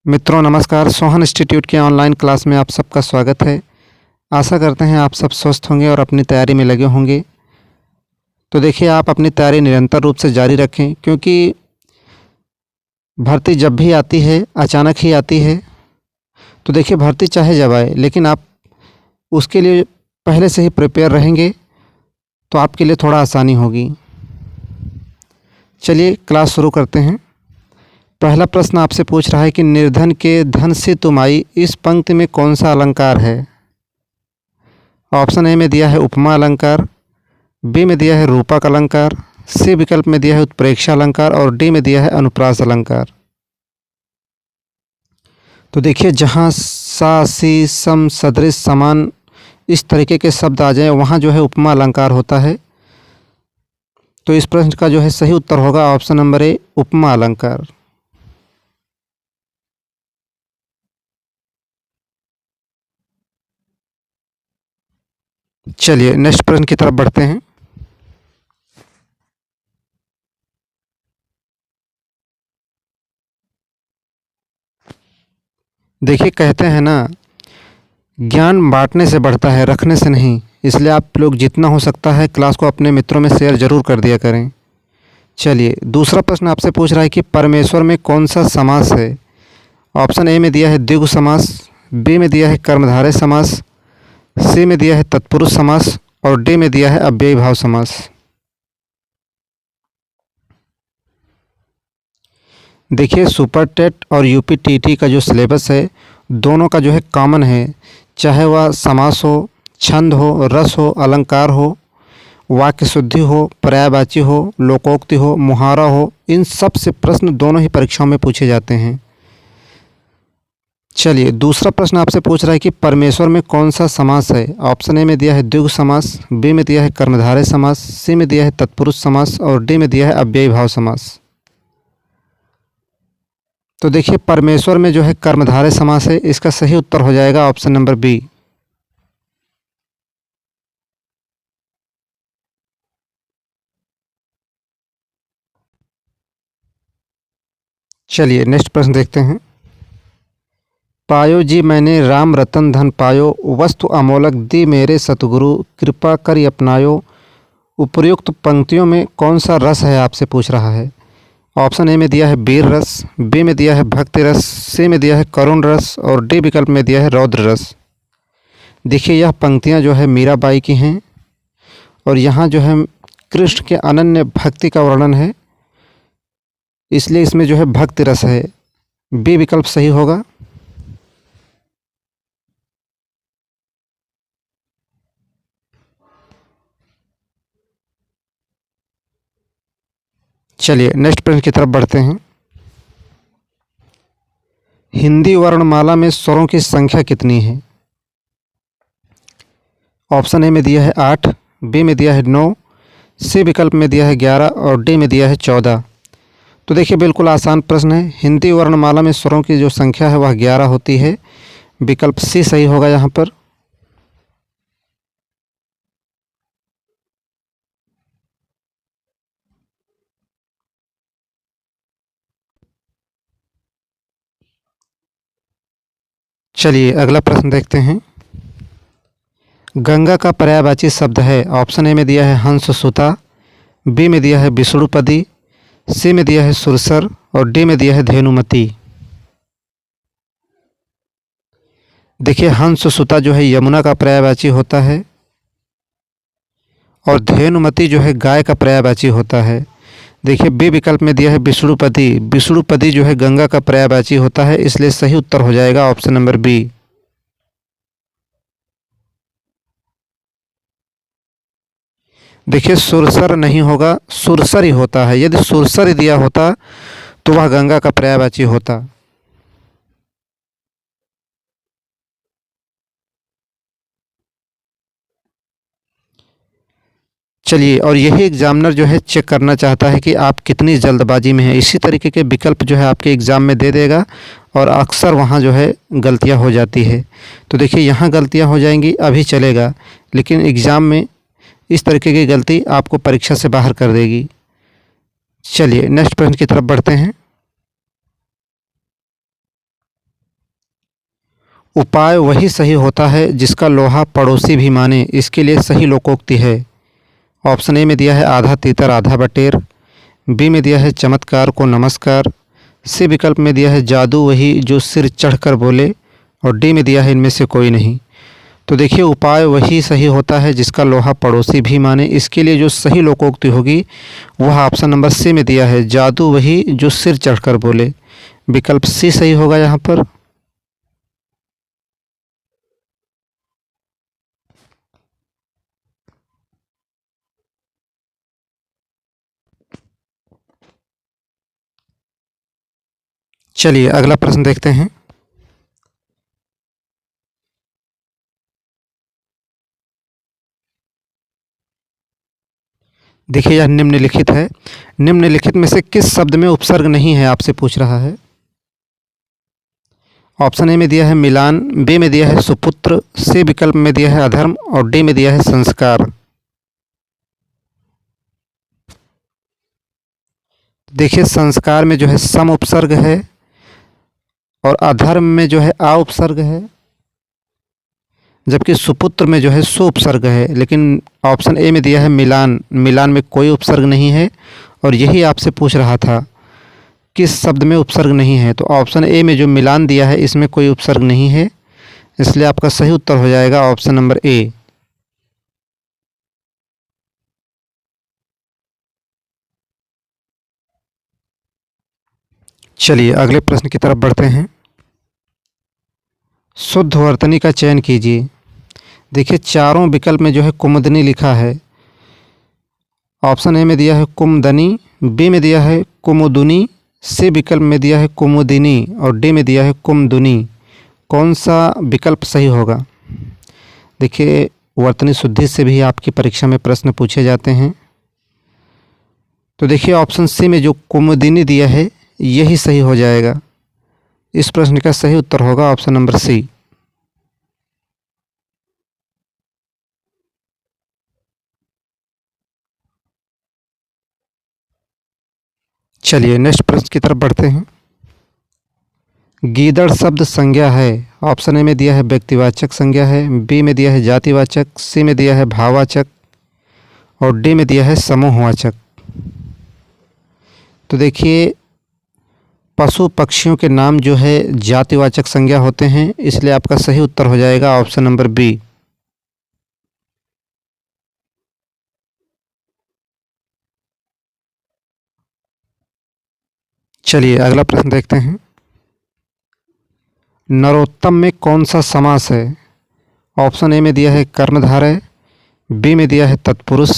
मित्रों नमस्कार। सोहन इंस्टीट्यूट के ऑनलाइन क्लास में आप सबका स्वागत है। आशा करते हैं आप सब स्वस्थ होंगे और अपनी तैयारी में लगे होंगे। तो देखिए, आप अपनी तैयारी निरंतर रूप से जारी रखें, क्योंकि भर्ती जब भी आती है अचानक ही आती है। तो देखिए, भर्ती चाहे जब आए, लेकिन आप उसके लिए पहले से ही प्रिपेयर रहेंगे तो आपके लिए थोड़ा आसानी होगी। चलिए क्लास शुरू करते हैं। पहला प्रश्न आपसे पूछ रहा है कि निर्धन के धन से तुम आई, इस पंक्ति में कौन सा अलंकार है। ऑप्शन ए में दिया है उपमा अलंकार, बी में दिया है रूपक अलंकार, सी विकल्प में दिया है उत्प्रेक्षा अलंकार और डी में दिया है अनुप्रास अलंकार। तो देखिए, जहाँ सा सी सम सदृश समान इस तरीके के शब्द आ जाए वहाँ जो है उपमा अलंकार होता है। तो इस प्रश्न का जो है सही उत्तर होगा ऑप्शन नंबर ए, उपमा अलंकार। चलिए नेक्स्ट प्रश्न की तरफ बढ़ते हैं। देखिए, कहते हैं ना, ज्ञान बांटने से बढ़ता है, रखने से नहीं। इसलिए आप लोग जितना हो सकता है क्लास को अपने मित्रों में शेयर जरूर कर दिया करें। चलिए दूसरा प्रश्न आपसे पूछ रहा है कि परमेश्वर में कौन सा समास है। ऑप्शन ए में दिया है द्विगु समास, बी में दिया है कर्मधारय समास, सी में दिया है तत्पुरुष समास और डी में दिया है अव्ययी भाव समास। देखिए, सुपर टेट और यूपीटीटी का जो सिलेबस है दोनों का जो है कॉमन है। चाहे वह समास हो, छंद हो, रस हो, अलंकार हो, वाक्य शुद्धि हो, पर्यायवाची हो, लोकोक्ति हो, मुहावरा हो, इन सब से प्रश्न दोनों ही परीक्षाओं में पूछे जाते हैं। चलिए दूसरा प्रश्न आपसे पूछ रहा है कि परमेश्वर में कौन सा समास है। ऑप्शन ए में दिया है द्विगु समास, बी में दिया है कर्मधारय समास, सी में दिया है तत्पुरुष समास और डी में दिया है अव्ययी भाव समास। तो देखिए, परमेश्वर में जो है कर्मधारय समास है, इसका सही उत्तर हो जाएगा ऑप्शन नंबर बी। चलिए नेक्स्ट प्रश्न देखते हैं। पायो जी मैंने राम रतन धन पायो, वस्तु अमोलक दी मेरे सतगुरु, कृपा कर अपनायो। उपर्युक्त पंक्तियों में कौन सा रस है आपसे पूछ रहा है। ऑप्शन ए में दिया है वीर रस, बी में दिया है भक्ति रस, सी में दिया है करुण रस और डी विकल्प में दिया है रौद्र रस। देखिए, यह पंक्तियां जो है मीराबाई की हैं और यहाँ जो है कृष्ण के अनन्य भक्ति का वर्णन है, इसलिए इसमें जो है भक्ति रस है। बी विकल्प सही होगा। चलिए नेक्स्ट प्रश्न की तरफ बढ़ते हैं। हिंदी वर्णमाला में स्वरों की संख्या कितनी है। ऑप्शन ए में दिया है 8, बी में दिया है 9, सी विकल्प में दिया है 11 और डी में दिया है 14। तो देखिए, बिल्कुल आसान प्रश्न है। हिंदी वर्णमाला में स्वरों की जो संख्या है वह 11 होती है। विकल्प सी सही होगा यहाँ पर। चलिए अगला प्रश्न देखते हैं। गंगा का पर्यायवाची शब्द है। ऑप्शन ए में दिया है हंस सुता, बी में दिया है विष्णुपदी, सी में दिया है सुरसर और डी में दिया है धेनुमती। देखिए, हंस सुता जो है यमुना का पर्यायवाची होता है और धेनुमती जो है गाय का पर्यायवाची होता है। देखिए, बी विकल्प में दिया है विष्णुपदी। विष्णुपदी जो है गंगा का पर्यायवाची होता है, इसलिए सही उत्तर हो जाएगा ऑप्शन नंबर बी। देखिए, सुरसर नहीं होगा, सुरसर ही होता है। यदि सुरसर ही दिया होता तो वह गंगा का पर्यायवाची होता। चलिए, और यही एग्जामिनर जो है चेक करना चाहता है कि आप कितनी जल्दबाजी में हैं। इसी तरीके के विकल्प जो है आपके एग्ज़ाम में दे देगा और अक्सर वहाँ जो है गलतियाँ हो जाती है। तो देखिए, यहाँ गलतियाँ हो जाएंगी अभी चलेगा, लेकिन एग्ज़ाम में इस तरीके की गलती आपको परीक्षा से बाहर कर देगी। चलिए नेक्स्ट प्रश्न की तरफ बढ़ते हैं। उपाय वही सही होता है जिसका लोहा पड़ोसी भी माने, इसके लिए सही लोकोक्ति है। ऑप्शन ए में दिया है आधा तीतर आधा बटेर, बी में दिया है चमत्कार को नमस्कार, सी विकल्प में दिया है जादू वही जो सिर चढ़कर बोले, और डी में दिया है इनमें से कोई नहीं। तो देखिए उपाय वही सही होता है जिसका लोहा पड़ोसी भी माने, इसके लिए जो सही लोकोक्ति होगी वह ऑप्शन नंबर सी में दिया है जादू वही जो सिर चढ़कर बोले। विकल्प सी सही होगा यहाँ पर। चलिए अगला प्रश्न देखते हैं। देखिए यह निम्नलिखित है, निम्नलिखित में से किस शब्द में उपसर्ग नहीं है, आपसे पूछ रहा है। ऑप्शन ए में दिया है मिलान, बी में दिया है सुपुत्र, सी विकल्प में दिया है अधर्म, और डी में दिया है संस्कार। देखिए संस्कार में जो है सम उपसर्ग है और अधर्म में जो है आ उपसर्ग है, जबकि सुपुत्र में जो है सु उपसर्ग है। लेकिन ऑप्शन ए में दिया है मिलान, मिलान में कोई उपसर्ग नहीं है, और यही आपसे पूछ रहा था किस शब्द में उपसर्ग नहीं है। तो ऑप्शन ए में जो मिलान दिया है इसमें कोई उपसर्ग नहीं है, इसलिए आपका सही उत्तर हो जाएगा ऑप्शन नंबर ए। चलिए अगले प्रश्न की तरफ बढ़ते हैं। शुद्ध वर्तनी का चयन कीजिए। देखिए चारों विकल्प में जो है कुमुदनी लिखा है। ऑप्शन ए में दिया है कुमदनी, बी में दिया है कुमुदुनी, सी विकल्प में दिया है कुमुदिनी, और डी में दिया है कुमदुनी। कौन सा विकल्प सही होगा? देखिए वर्तनी शुद्धि से भी आपकी परीक्षा में प्रश्न पूछे जाते हैं। तो देखिए ऑप्शन सी में जो कुमुदिनी दिया है यही सही हो जाएगा। इस प्रश्न का सही उत्तर होगा ऑप्शन नंबर सी। चलिए नेक्स्ट प्रश्न की तरफ बढ़ते हैं। गीदड़ शब्द संज्ञा है। ऑप्शन ए में दिया है व्यक्तिवाचक संज्ञा है, बी में दिया है जातिवाचक, सी में दिया है भाववाचक, और डी में दिया है समूहवाचक। तो देखिए पशु पक्षियों के नाम जो है जातिवाचक संज्ञा होते हैं, इसलिए आपका सही उत्तर हो जाएगा ऑप्शन नंबर बी। चलिए अगला प्रश्न देखते हैं। नरोत्तम में कौन सा समास है? ऑप्शन ए में दिया है कर्णधारय, बी में दिया है तत्पुरुष,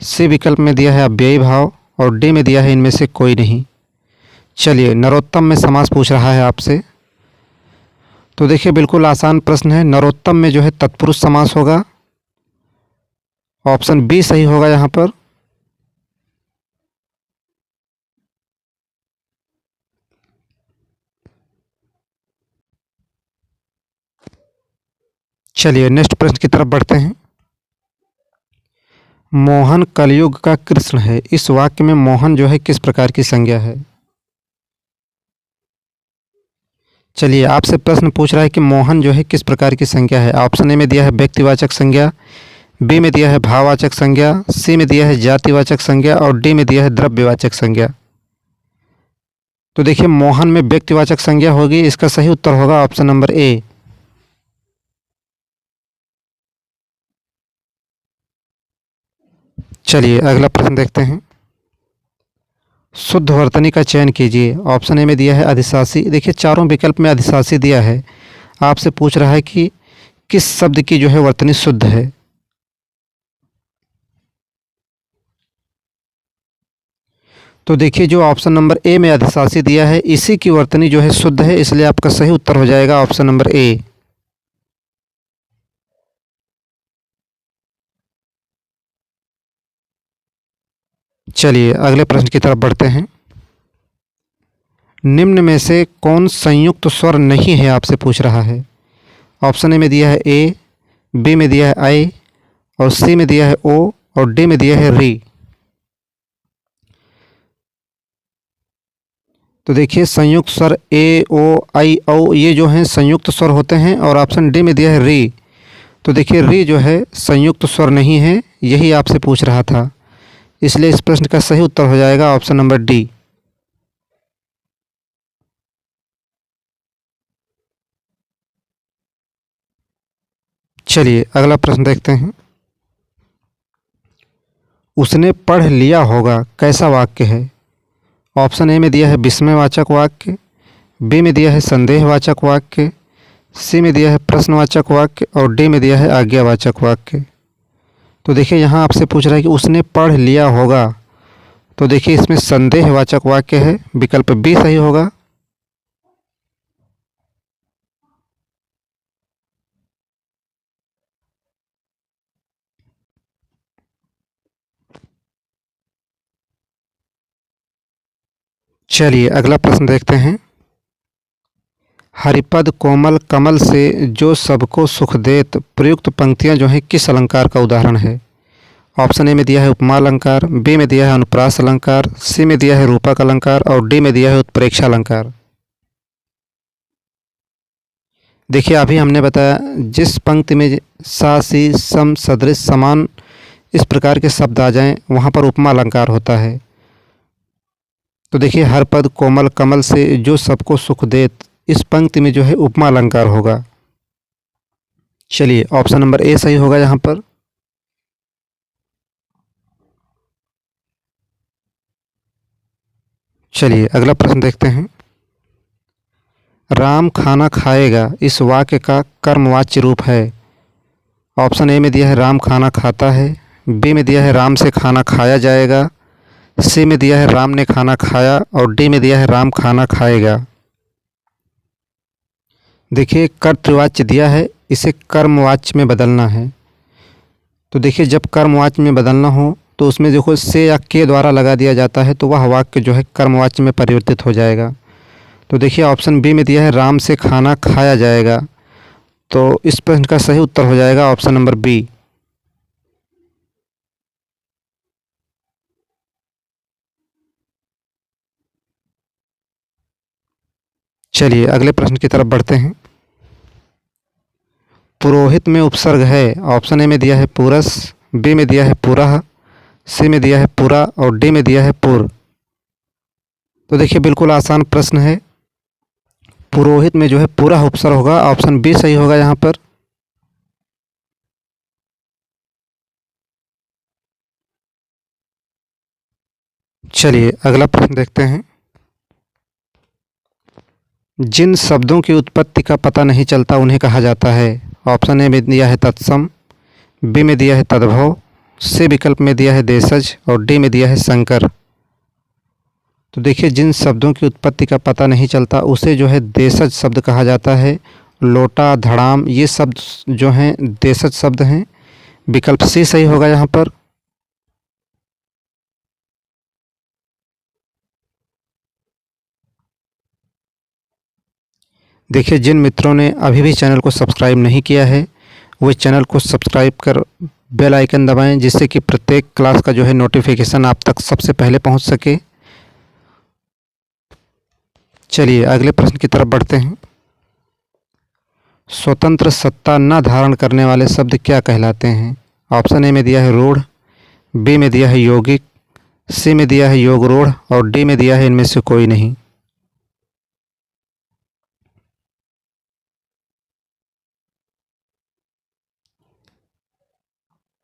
सी विकल्प में दिया है अव्ययी भाव, और डी में दिया है इनमें से कोई नहीं। चलिए नरोत्तम में समास पूछ रहा है आपसे, तो देखिए बिल्कुल आसान प्रश्न है। नरोत्तम में जो है तत्पुरुष समास होगा, ऑप्शन बी सही होगा यहाँ पर। चलिए नेक्स्ट प्रश्न की तरफ बढ़ते हैं। मोहन कलयुग का कृष्ण है। इस वाक्य में मोहन जो है किस प्रकार की संज्ञा है? चलिए आपसे प्रश्न पूछ रहा है कि मोहन जो है किस प्रकार की संज्ञा है। ऑप्शन ए में दिया है व्यक्तिवाचक संज्ञा, बी में दिया है भाववाचक संज्ञा, सी में दिया है जातिवाचक संज्ञा, और डी में दिया है द्रव्यवाचक संज्ञा। तो देखिए मोहन में व्यक्तिवाचक संज्ञा होगी, इसका सही उत्तर होगा ऑप्शन नंबर ए। चलिए अगला प्रश्न देखते हैं। शुद्ध वर्तनी का चयन कीजिए। ऑप्शन ए में दिया है अधिशासी। देखिए चारों विकल्प में अधिशासी दिया है, आपसे पूछ रहा है कि किस शब्द की जो है वर्तनी शुद्ध है। तो देखिए जो ऑप्शन नंबर ए में अधिशासी दिया है इसी की वर्तनी जो है शुद्ध है, इसलिए आपका सही उत्तर हो जाएगा ऑप्शन नंबर ए। चलिए अगले प्रश्न की तरफ बढ़ते हैं। निम्न में से कौन संयुक्त स्वर नहीं है, आपसे पूछ रहा है। ऑप्शन ए में दिया है ए, बी में दिया है आई, और सी में दिया है ओ, और डी में दिया है री। तो देखिए संयुक्त स्वर ए ओ आई औ ये जो हैं संयुक्त स्वर होते हैं। और ऑप्शन डी में दिया है री। तो देखिए री जो है संयुक्त स्वर नहीं है, यही आपसे पूछ रहा था, इसलिए इस प्रश्न का सही उत्तर हो जाएगा ऑप्शन नंबर डी। चलिए अगला प्रश्न देखते हैं। उसने पढ़ लिया होगा कैसा वाक्य है? ऑप्शन ए में दिया है विस्मयवाचक वाक्य, बी में दिया है संदेहवाचक वाक्य, सी में दिया है प्रश्नवाचक वाक्य और डी में दिया है आज्ञावाचक वाक्य। तो देखिए यहाँ आपसे पूछ रहा है कि उसने पढ़ लिया होगा, तो देखिए इसमें संदेहवाचक वाक्य है, विकल्प बी सही होगा। चलिए अगला प्रश्न देखते हैं। हरिपद कोमल कमल से जो सबको सुख देत प्रयुक्त पंक्तियां जो हैं किस अलंकार का उदाहरण है? ऑप्शन ए में दिया है उपमा अलंकार, बी में दिया है अनुप्रास अलंकार, सी में दिया है रूपक अलंकार और डी में दिया है उत्प्रेक्षा अलंकार। देखिए अभी हमने बताया जिस पंक्ति में सा सी सम सदृश समान इस प्रकार के शब्द आ जाएं वहाँ पर उपमा अलंकार होता है। तो देखिए हर पद कोमल कमल से जो सबको सुख देत, इस पंक्ति में जो है उपमा अलंकार होगा। चलिए ऑप्शन नंबर ए सही होगा यहाँ पर। चलिए अगला प्रश्न देखते हैं। राम खाना खाएगा इस वाक्य का कर्मवाच्य रूप है। ऑप्शन ए में दिया है राम खाना खाता है, बी में दिया है राम से खाना खाया जाएगा, सी में दिया है राम ने खाना खाया और डी में दिया है राम खाना खाएगा। देखिए कर्तृवाच्य दिया है, इसे कर्मवाच्य में बदलना है। तो देखिए जब कर्मवाच्य में बदलना हो तो उसमें देखो से या के द्वारा लगा दिया जाता है तो वह वाक्य जो है कर्मवाच्य में परिवर्तित हो जाएगा। तो देखिए ऑप्शन बी में दिया है राम से खाना खाया जाएगा, तो इस प्रश्न का सही उत्तर हो जाएगा ऑप्शन नंबर बी। चलिए अगले प्रश्न की तरफ बढ़ते हैं। पुरोहित में उपसर्ग है। ऑप्शन ए में दिया है पुरस, बी में दिया है पुरः, सी में दिया है पुरा और डी में दिया है पुर। तो देखिए बिल्कुल आसान प्रश्न है, पुरोहित में जो है पुरः उपसर्ग होगा, ऑप्शन बी सही होगा यहाँ पर। चलिए अगला प्रश्न देखते हैं। जिन शब्दों की उत्पत्ति का पता नहीं चलता उन्हें कहा जाता है। ऑप्शन ए में दिया है तत्सम, बी में दिया है तद्भव, सी विकल्प में दिया है देशज और डी में दिया है संकर। तो देखिए जिन शब्दों की उत्पत्ति का पता नहीं चलता उसे जो है देशज शब्द कहा जाता है। लोटा धड़ाम ये शब्द जो हैं देशज शब्द हैं, विकल्प सी सही होगा यहाँ पर। देखिए जिन मित्रों ने अभी भी चैनल को सब्सक्राइब नहीं किया है वो चैनल को सब्सक्राइब कर बेल आइकन दबाएं, जिससे कि प्रत्येक क्लास का जो है नोटिफिकेशन आप तक सबसे पहले पहुंच सके। चलिए अगले प्रश्न की तरफ बढ़ते हैं। स्वतंत्र सत्ता न धारण करने वाले शब्द क्या कहलाते हैं? ऑप्शन ए में दिया है रूढ़, बी में दिया है यौगिक, सी में दिया है योग रूढ़ और डी में दिया है इनमें से कोई नहीं।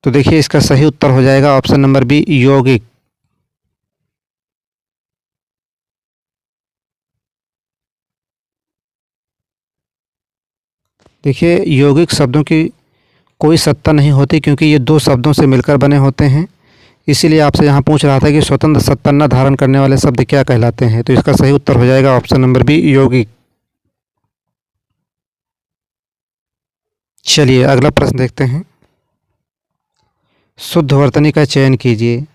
तो देखिए इसका सही उत्तर हो जाएगा ऑप्शन नंबर बी यौगिक। देखिए यौगिक शब्दों की कोई सत्ता नहीं होती क्योंकि ये दो शब्दों से मिलकर बने होते हैं। इसीलिए आपसे यहाँ पूछ रहा था कि स्वतंत्र सत्ता न धारण करने वाले शब्द क्या कहलाते हैं, तो इसका सही उत्तर हो जाएगा ऑप्शन नंबर बी यौगिक। चलिए अगला प्रश्न देखते हैं। शुद्ध वर्तनी का चयन कीजिए।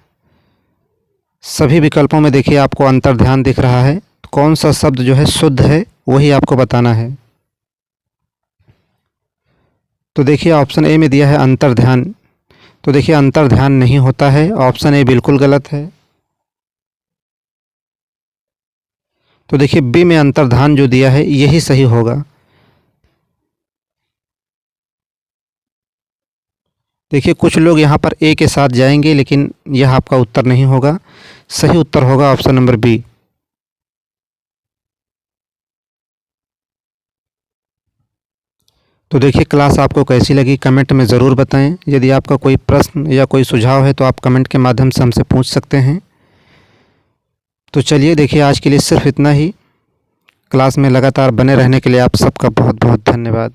सभी विकल्पों में देखिए आपको अंतर्ध्यान दिख रहा है, कौन सा शब्द जो है शुद्ध है वही आपको बताना है। तो देखिए ऑप्शन ए में दिया है अंतर्ध्यान, तो देखिए अंतर्ध्यान नहीं होता है, ऑप्शन ए बिल्कुल गलत है। तो देखिए बी में अंतर्धान जो दिया है यही सही होगा। देखिए कुछ लोग यहाँ पर ए के साथ जाएंगे, लेकिन यह आपका उत्तर नहीं होगा। सही उत्तर होगा ऑप्शन नंबर बी। तो देखिए क्लास आपको कैसी लगी कमेंट में ज़रूर बताएं। यदि आपका कोई प्रश्न या कोई सुझाव है तो आप कमेंट के माध्यम से हमसे पूछ सकते हैं। तो चलिए देखिए आज के लिए सिर्फ इतना ही। क्लास में लगातार बने रहने के लिए आप सबका बहुत बहुत धन्यवाद।